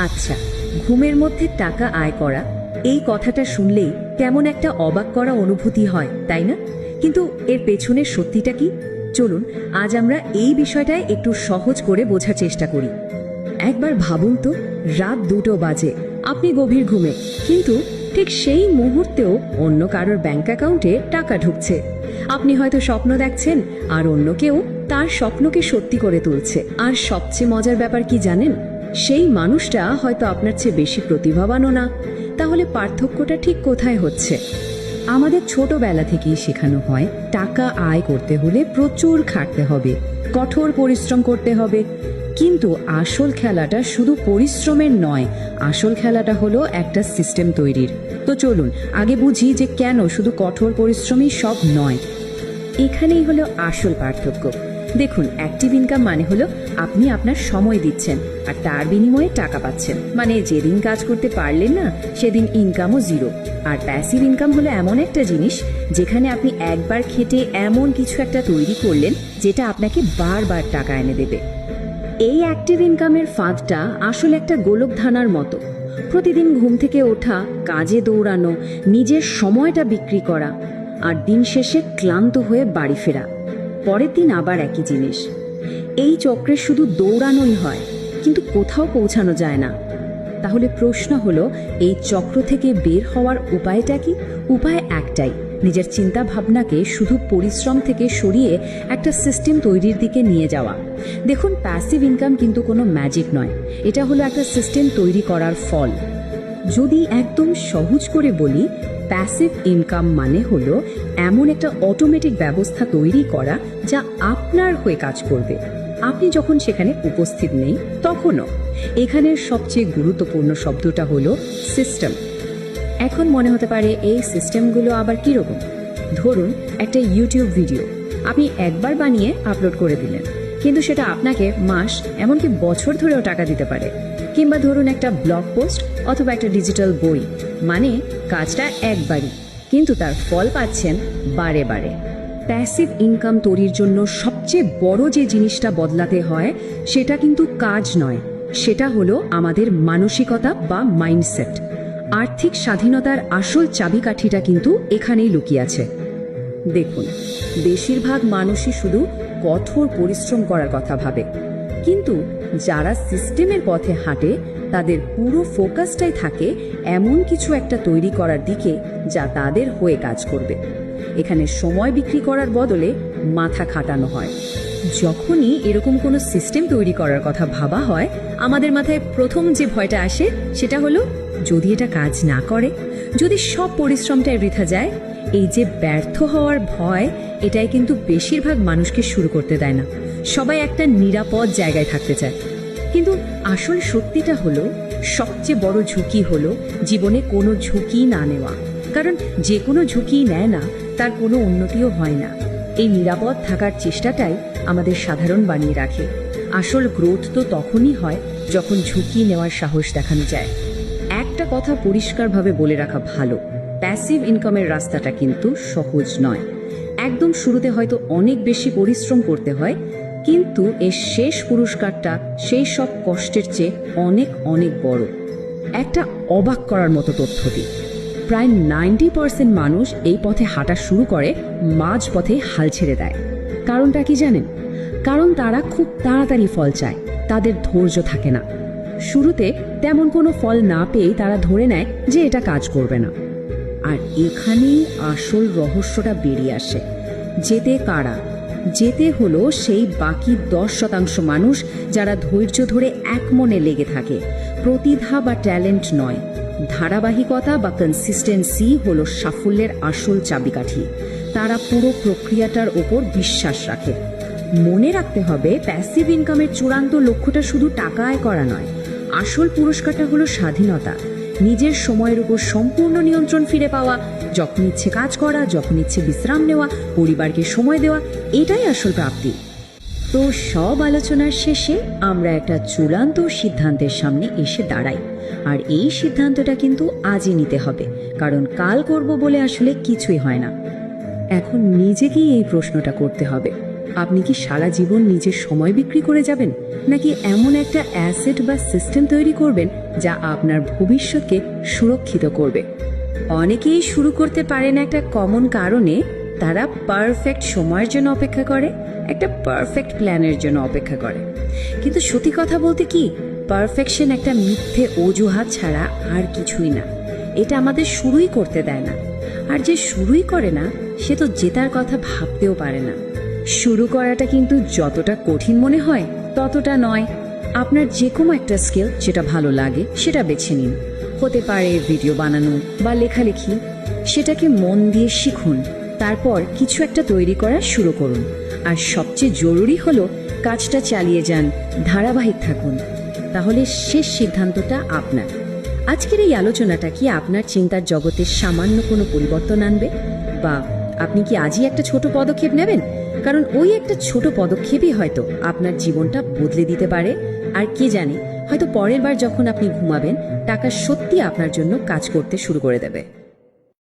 আচ্ছা, ঘুমের মধ্যে টাকা আয় করা, এই কথাটা শুনলেই কেমন একটা অবাক করা অনুভূতি হয়, তাই না? কিন্তু এর পেছনের সত্যিটা কি? চলুন আজ আমরা এই বিষয়টায় একটু সহজ করে বোঝার চেষ্টা করি। একবার ভাবুন তো, রাত 2টো বাজে, আপনি গভীর ঘুমে, কিন্তু ঠিক সেই মুহূর্তেও অন্য কারোর ব্যাংক অ্যাকাউন্টে টাকা ঢুকছে। আপনি হয়তো স্বপ্ন দেখছেন, আর অন্য কেউ তার স্বপ্নকে সত্যি করে তুলছে। আর সবচেয়ে মজার ব্যাপার কি জানেন? সেই মানুষটা হয়তো আপনার চেয়ে বেশি প্রতিভাবানও না। তাহলে পার্থক্যটা ঠিক কোথায় হচ্ছে? আমাদের ছোটবেলা থেকেই শেখানো হয় টাকা আয় করতে হলে প্রচুর খাটতে হবে, কঠোর পরিশ্রম করতে হবে। কিন্তু আসল খেলাটা শুধু পরিশ্রমের নয়, আসল খেলাটা হলো একটা সিস্টেম তৈরির। তো চলুন আগে বুঝি যে কেন শুধু কঠোর পরিশ্রমই সব নয়। এখানেই হলো আসল পার্থক্য। দেখুন, অ্যাক্টিভ ইনকাম মানে হলো আপনি আপনার সময় দিচ্ছেন আর তার বিনিময়ে টাকা পাচ্ছেন। মানে যেদিন কাজ করতে পারলেন না সেদিন ইনকামও জিরো। আর প্যাসিভ ইনকাম হলো এমন একটা জিনিস যেখানে আপনি একবার খেটে এমন কিছু একটা তৈরি করলেন যেটা আপনাকে বারবার টাকা এনে দেবে। এই অ্যাক্টিভ ইনকামের ফাঁদটা আসলে একটা গোলকধানার মতো। প্রতিদিন ঘুম থেকে ওঠা, কাজে দৌড়ানো, নিজের সময়টা বিক্রি করা, আর দিন শেষে ক্লান্ত হয়ে বাড়ি ফেরা। পরের দিন আবার একই জিনিস। এই চক্রে শুধু দৌড়ানোই হয়, কিন্তু কোথাও পৌঁছানো যায় না। তাহলে প্রশ্ন হলো, এই চক্র থেকে বের হওয়ার উপায়টা কি? উপায় একটাই, নিজের চিন্তা ভাবনাকে শুধু পরিশ্রম থেকে সরিয়ে একটা সিস্টেম তৈরির দিকে নিয়ে যাওয়া। দেখুন, প্যাসিভ ইনকাম কিন্তু কোনো ম্যাজিক নয়, এটা হলো একটা সিস্টেম তৈরি করার ফল। যদি একদম সহজ করে বলি, প্যাসিভ ইনকাম মানে হলো এমন একটা অটোমেটিক ব্যবস্থা তৈরি করা যা আপনার হয়ে কাজ করবে, আপনি যখন সেখানে উপস্থিত নেই তখনও। এখানের সবচেয়ে গুরুত্বপূর্ণ শব্দটা হলো সিস্টেম। এখন মনে হতে পারে এই সিস্টেমগুলো আবার কীরকম? ধরুন একটা ইউটিউব ভিডিও আপনি একবার বানিয়ে আপলোড করে দিলেন, কিন্তু সেটা আপনাকে মাস এমনকি বছর ধরেও টাকা দিতে পারে। কিংবা ধরুন একটা ব্লগ পোস্ট অথবা একটা ডিজিটাল বই, মানে কাজটা একবারই, কিন্তু তার ফল পাচ্ছেন বারে বারে। প্যাসিভ ইনকাম তৈরির জন্য সবচেয়ে বড় যে জিনিসটা বদলাতে হয় সেটা কিন্তু কাজ নয়, সেটা হলো আমাদের মানসিকতা বা মাইন্ডসেট। আর্থিক স্বাধীনতার আসল চাবিকাঠিটা কিন্তু এখানেই লুকিয়ে আছে। দেখুন, বেশিরভাগ মানুষই শুধু কঠোর পরিশ্রম করার কথা ভাবে, কিন্তু যারা সিস্টেমের পথে হাঁটে তাদের পুরো ফোকাসটাই থাকে এমন কিছু একটা তৈরি করার দিকে যা তাদের হয়ে কাজ করবে। এখানে সময় বিক্রি করার বদলে মাথা খাটানো হয়। যখনই এরকম কোনো সিস্টেম তৈরি করার কথা ভাবা হয়, আমাদের মাথায় প্রথম যে ভয়টা আসে সেটা হলো, যদি এটা কাজ না করে, যদি সব পরিশ্রমটাই বৃথা যায়। এই যে ব্যর্থ হওয়ার ভয়, এটাই কিন্তু বেশিরভাগ মানুষকে শুরু করতে দেয় না। সবাই একটা নিরাপদ জায়গায় থাকতে চায়। কিন্তু আসল সত্যিটা হলো, সবচেয়ে বড় ঝুঁকি হলো জীবনে কোনো ঝুঁকি না নেওয়া। কারণ যে কোনো ঝুঁকি নেয় না তার কোনো উন্নতিও হয় না। এই নিরাপদ থাকার চেষ্টাটাই আমাদের সাধারণ বানিয়ে রাখে। আসল গ্রোথ তো তখনই হয় যখন ঝুঁকি নেওয়ার সাহস দেখানো যায়। একটা কথা পরিষ্কারভাবে বলে রাখা ভালো, প্যাসিভ ইনকামের রাস্তাটা কিন্তু সহজ নয়। একদম শুরুতে হয়তো অনেক বেশি পরিশ্রম করতে হয়, কিন্তু এর শেষ পুরস্কারটা সেই সব কষ্টের চেয়ে অনেক অনেক বড়। একটা অবাক করার মতো তথ্য দিই, প্রায় 90% মানুষ এই পথে হাঁটা শুরু করে মাঝ পথে হাল ছেড়ে দেয়। কারণটা কি জানেন? কারণ তারা খুব তাড়াতাড়ি ফল চায়, তাদের ধৈর্য থাকে না। শুরুতে তেমন কোনো ফল না পেয়েই তারা ধরে নেয় যে এটা কাজ করবে না। আর এখানেই আসল রহস্যটা বেরিয়ে আসে। যেতে কারা? যেতে হলো সেই বাকি 10% মানুষ যারা ধৈর্য ধরে এক মনে লেগে থাকে। প্রতিভা বা ট্যালেন্ট নয়, ধারাবাহিকতা বা কনসিস্টেন্সি হলো সাফল্যের আসল চাবিকাঠি। তারা পুরো প্রক্রিয়াটার ওপর বিশ্বাস রাখে। মনে রাখতে হবে, প্যাসিভ ইনকামের চূড়ান্ত লক্ষ্যটা শুধু টাকা আয় করা নয়, আসল পুরস্কারটা হলো স্বাধীনতা, নিজের সময়ের উপর সম্পূর্ণ নিয়ন্ত্রণ ফিরে পাওয়া, যখন ইচ্ছে কাজ করা, যখন ইচ্ছে বিশ্রাম নেওয়া, পরিবারকে সময় দেওয়া, এটাই আসল প্রাপ্তি। তো সব আলোচনার শেষে আমরা একটা চূড়ান্ত সিদ্ধান্তের সামনে এসে দাঁড়াই। আর এই সিদ্ধান্তটা কিন্তু আজই নিতে হবে, কারণ কাল করব বলে আসলে কিছুই হয় না। এখন নিজেকেই এই প্রশ্নটা করতে হবে, আপনি কি সারা জীবন নিজের সময় বিক্রি করে যাবেন, নাকি এমন একটা অ্যাসেট বা সিস্টেম তৈরি করবেন যা আপনার ভবিষ্যৎকে সুরক্ষিত করবে? অনেকেই শুরু করতে পারেন একটা কমন কারণে, তারা পারফেক্ট সময়ের জন্য অপেক্ষা করে, একটা পারফেক্ট প্ল্যানের জন্য অপেক্ষা করে। কিন্তু সত্যি কথা বলতে কি, পারফেকশন একটা মিথ্যে অজুহাত ছাড়া আর কিছুই না। এটা আমাদের শুরুই করতে দেয় না, আর যে শুরুই করে না সে তো জেতার কথা ভাবতেও পারে না। শুরু করাটা কিন্তু যতটা কঠিন মনে হয় ততটা নয়। আপনার যে কোনো একটা স্কিল যেটা ভালো লাগে সেটা বেছে নিন। হতে পারে ভিডিও বানানো বা লেখালেখি। সেটাকে মন দিয়ে শিখুন, তারপর কিছু একটা তৈরি করা শুরু করুন। আর সবচেয়ে জরুরি হলো কাজটা চালিয়ে যান, ধারাবাহিক থাকুন। তাহলে শেষ সিদ্ধান্তটা আপনার। আজকের এই আলোচনাটা কি আপনার চিন্তার জগতে সামান্য কোনো পরিবর্তন আনবে? বা আপনি কি আজই একটা ছোট পদক্ষেপ নেবেন? কারণ ওই একটা ছোট পদক্ষেপই হয়তো আপনার জীবনটা বদলে দিতে পারে। আর কে জানে, হয়তো পরের বার যখন আপনি ঘুমাবেন, টাকা সত্যি আপনার জন্য কাজ করতে শুরু করে দেবে।